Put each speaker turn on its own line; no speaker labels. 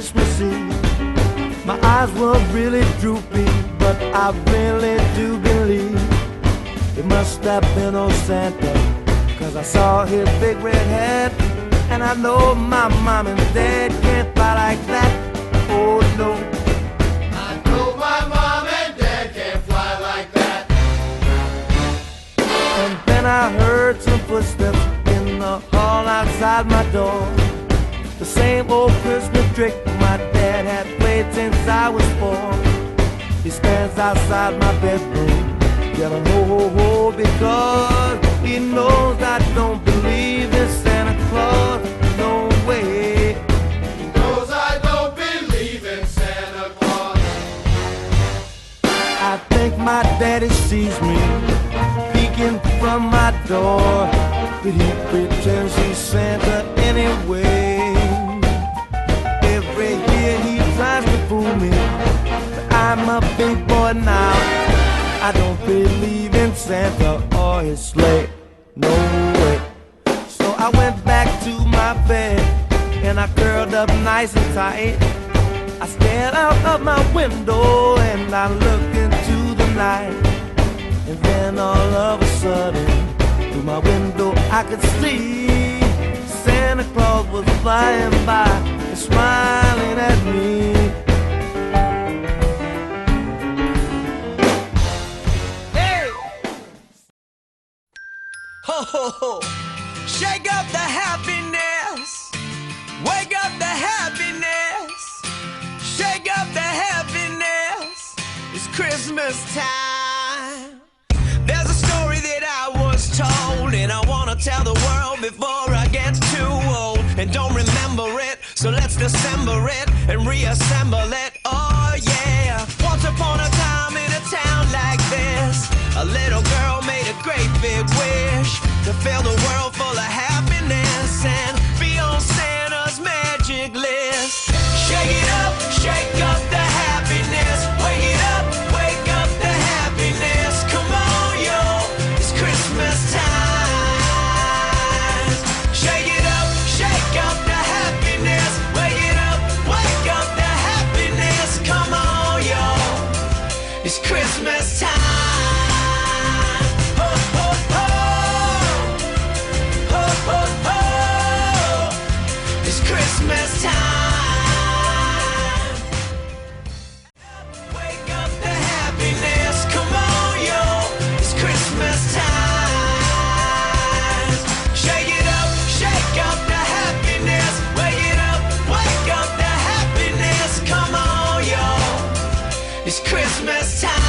Christmas Eve. My eyes were really droopy, but I really do believe it must have been old Santa, 'cause I saw his big red hat. And I know my mom and dad can't fly like that. Oh no,
I know my mom and dad can't fly like that.
and then I heard some footsteps in the hall outside my door. The same old Christmas trick my dad had played since I was 4. He stands outside my bedroom, yelling ho ho ho, because he knows I don't believe in Santa Claus. No way.
He knows I don't believe in Santa Claus.
I think my daddy sees me peeking from my door, but he pretends he's Santa anyway. Every year he tries to fool me, but I'm a big boy now. I don't believe in Santa or his sleigh, no way. So I went back to my bed and I curled up nice and tight. I stared out of my window and I looked into the night. And then all of a sudden, through my window I could see Santa Claus was flying by and smiling at me.
Hey! Ho ho ho! Shake up the happiness! Wake up the happiness! Shake up the happiness! It's Christmas time! There's a story that I was told, and I wanna tell the world before I get too old. And don't remember it, so let's dissemble it and reassemble it. Oh yeah! Once upon a time in a town like this, a little girl made a great big wish to fill the world full of happiness and be on Santa's magic list. Shake it up, shake up the happiness. Wake it up, wake up the happiness. Come on, yo, it's Christmas time. Shake it up, shake up the happiness. Wake it up, wake up the happiness. Come on, yo, it's Christmas time. Ho, ho, ho. Ho, ho, ho. It's Christmas time. Wake up the happiness. Come on, yo. It's Christmas time. Shake it up, shake up the happiness. Wake it up, wake up the happiness. Come on, yo. It's Christmas time.